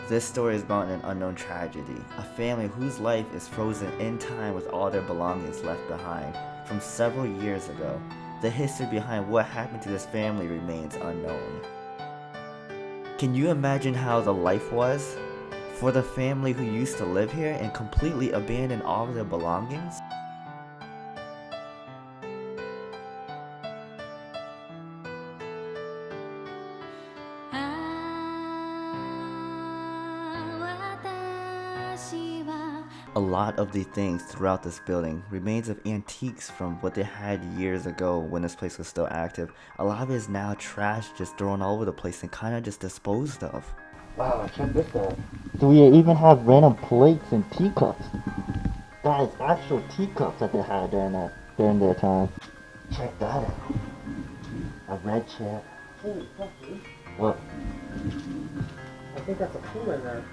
This story is about an unknown tragedy, a family whose life is frozen in time with all their belongings left behind from several years ago. The history behind what happened to this family remains unknown. Can you imagine how the life was for the family who used to live here and completely abandoned all of their belongings? A lot of the things throughout this building remains of antiques from what they had years ago when this place was still active. A lot of it is now trash, just thrown all over the place and kind of just disposed of. Wow, check this out. So we even have random plates and teacups. Guys, actual teacups that they had during their time. Check that out. A red chair. Holy fuck, dude. What? I think that's a pool in there.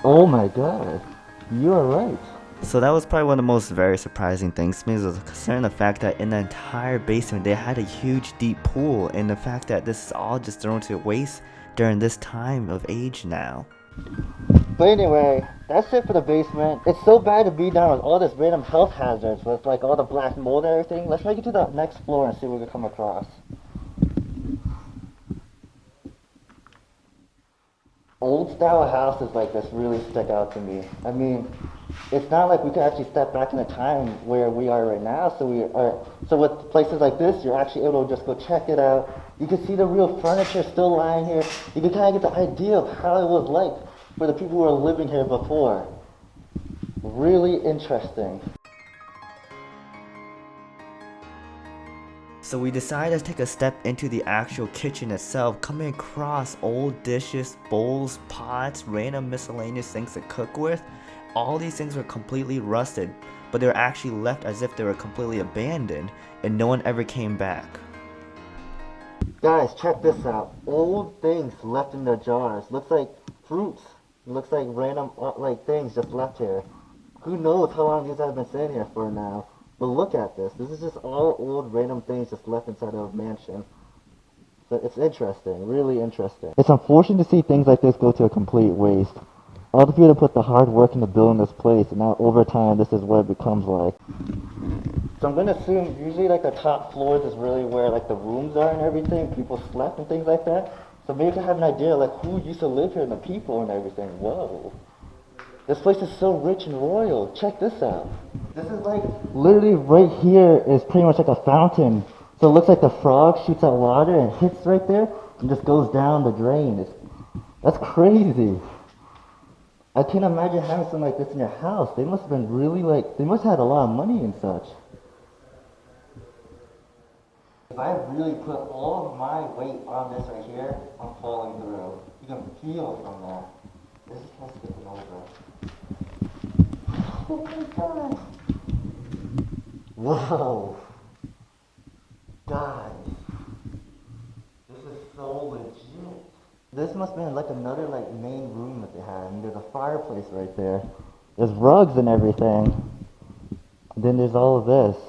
Oh my god. You are right. So that was probably one of the most very surprising things to me, was concerning the fact that in the entire basement they had a huge deep pool, and the fact that this is all just thrown to waste during this time of age now. But anyway, that's it for the basement. It's so bad to be down with all this random health hazards with like all the black mold and everything. Let's make it to the next floor and see what we can come across. Old style houses like this really stick out to me. I mean, it's not like we can actually step back in the time where we are right now. So with places like this, you're actually able to just go check it out. You can see the real furniture still lying here. You can kind of get the idea of how it was like for the people who were living here before. Really interesting. So we decided to take a step into the actual kitchen itself, coming across old dishes, bowls, pots, random miscellaneous things to cook with. All these things were completely rusted, but they were actually left as if they were completely abandoned and no one ever came back. Guys, check this out. Old things left in the jars. Looks like fruits. Looks like random things just left here. Who knows how long these have been sitting here for now. But look at this. This is just all old random things just left inside of a mansion. So it's interesting, really interesting. It's unfortunate to see things like this go to a complete waste. All the people that put the hard work into building this place, and now over time this is what it becomes like. So I'm going to assume usually like the top floors is really where like the rooms are and everything, people slept and things like that. So maybe you can have an idea like who used to live here and the people and everything. Whoa. This place is so rich and royal. Check this out. This is like, literally right here is pretty much like a fountain. So it looks like the frog shoots out water and hits right there and just goes down the drain. That's crazy. I can't imagine having something like this in your house. They must have been really they must have had a lot of money and such. If I really put all of my weight on this right here, I'm falling through. You can feel it from that. This is supposed to get them over. Oh my god. Whoa. Guys. This is so legit. This must have been like another main room that they had. And there's a fireplace right there. There's rugs and everything. And then there's all of this.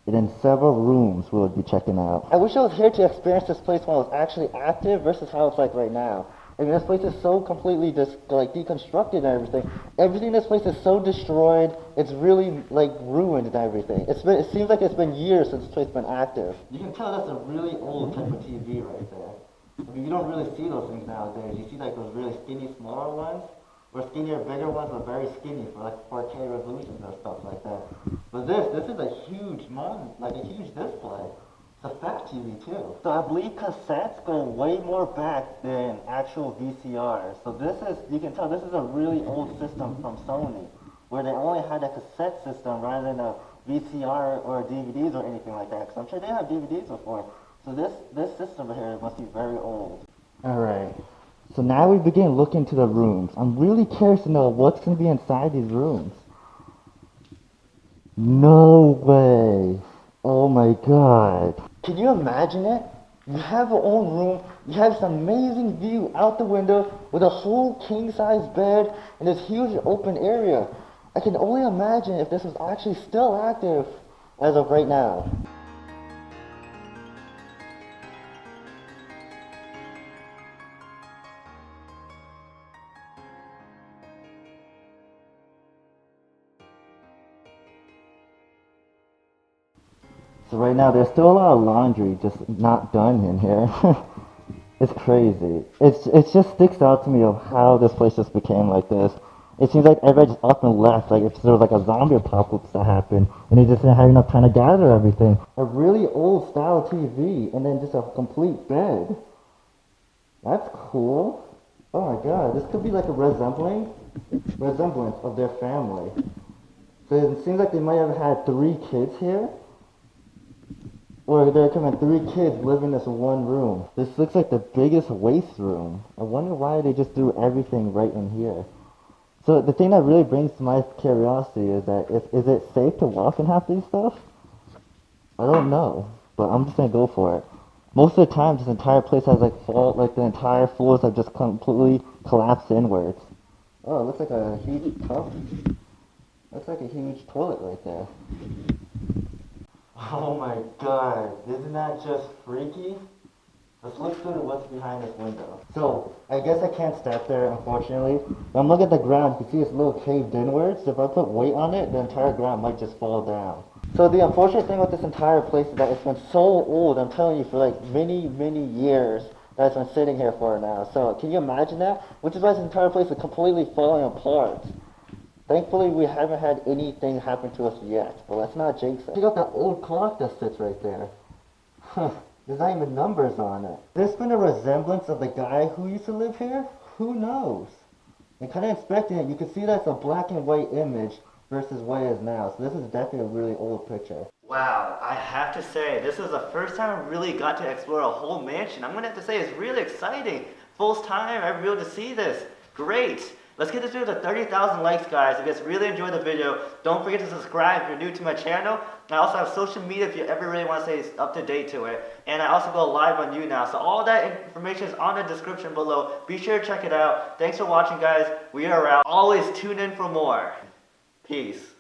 And then several rooms we'll be checking out. I wish I was here to experience this place when it was actually active versus how it's like right now. I mean, this place is so completely deconstructed and everything. Everything in this place is so destroyed. It's really ruined and everything. It seems like it's been years since this place has been active. You can tell that's a really old type of TV right there. I mean, you don't really see those things nowadays. You see those really skinny, smaller ones, or skinnier, bigger ones, but very skinny for 4K resolutions or stuff like that. But this is a huge a huge display. It's a fat TV too. So I believe cassettes go way more back than actual VCRs. So you can tell this is a really old system from Sony, where they only had a cassette system rather than a VCR or DVDs or anything like that. Because I'm sure they had DVDs before. So this system here must be very old. Alright. So now we begin looking into the rooms. I'm really curious to know what's going to be inside these rooms. No way. Oh my god. Can you imagine it? You have your own room, you have this amazing view out the window with a whole king-size bed and this huge open area. I can only imagine if this was actually still active as of right now. So right now there's still a lot of laundry just not done in here. It's crazy. It just sticks out to me of how this place just became like this. It seems like everybody just up and left, like if there was like a zombie apocalypse that happened, and they just didn't have enough time to gather everything. A really old style TV, and then just a complete bed. That's cool. Oh my god, this could be like a resemblance of their family. So it seems like they might have had 3 kids here. Or there could have been 3 kids live in this one room. This looks like the biggest waste room. I wonder why they just threw everything right in here. So the thing that really brings to my curiosity is that is it safe to walk in half these stuff? I don't know, but I'm just gonna go for it. Most of the time, this entire place has like the entire floors have just completely collapsed inwards. Oh, it looks like a huge tub. Looks like a huge toilet right there. Oh my god, isn't that just freaky? Let's look through what's behind this window. So, I guess I can't step there, unfortunately. When I'm looking at the ground, you can see it's a little caved inwards. If I put weight on it, the entire ground might just fall down. So the unfortunate thing with this entire place is that it's been so old, I'm telling you, for like many, many years that it's been sitting here for now. So, can you imagine that? Which is why this entire place is completely falling apart. Thankfully, we haven't had anything happen to us yet, but let's not jinx it. Check out that old clock that sits right there. Huh. There's not even numbers on it. There's been a resemblance of the guy who used to live here? Who knows? I'm kind of expecting it. You can see that's a black and white image versus what it is now. So this is definitely a really old picture. Wow, I have to say, this is the first time I really got to explore a whole mansion. I'm going to have to say it's really exciting. First time I've been able to see this. Great. Let's get this video to 30,000 likes, guys. If you guys really enjoyed the video, don't forget to subscribe if you're new to my channel. I also have social media if you ever really want to stay up to date to it. And I also go live on YouNow. So all that information is on the description below. Be sure to check it out. Thanks for watching, guys. We are out. Always tune in for more. Peace.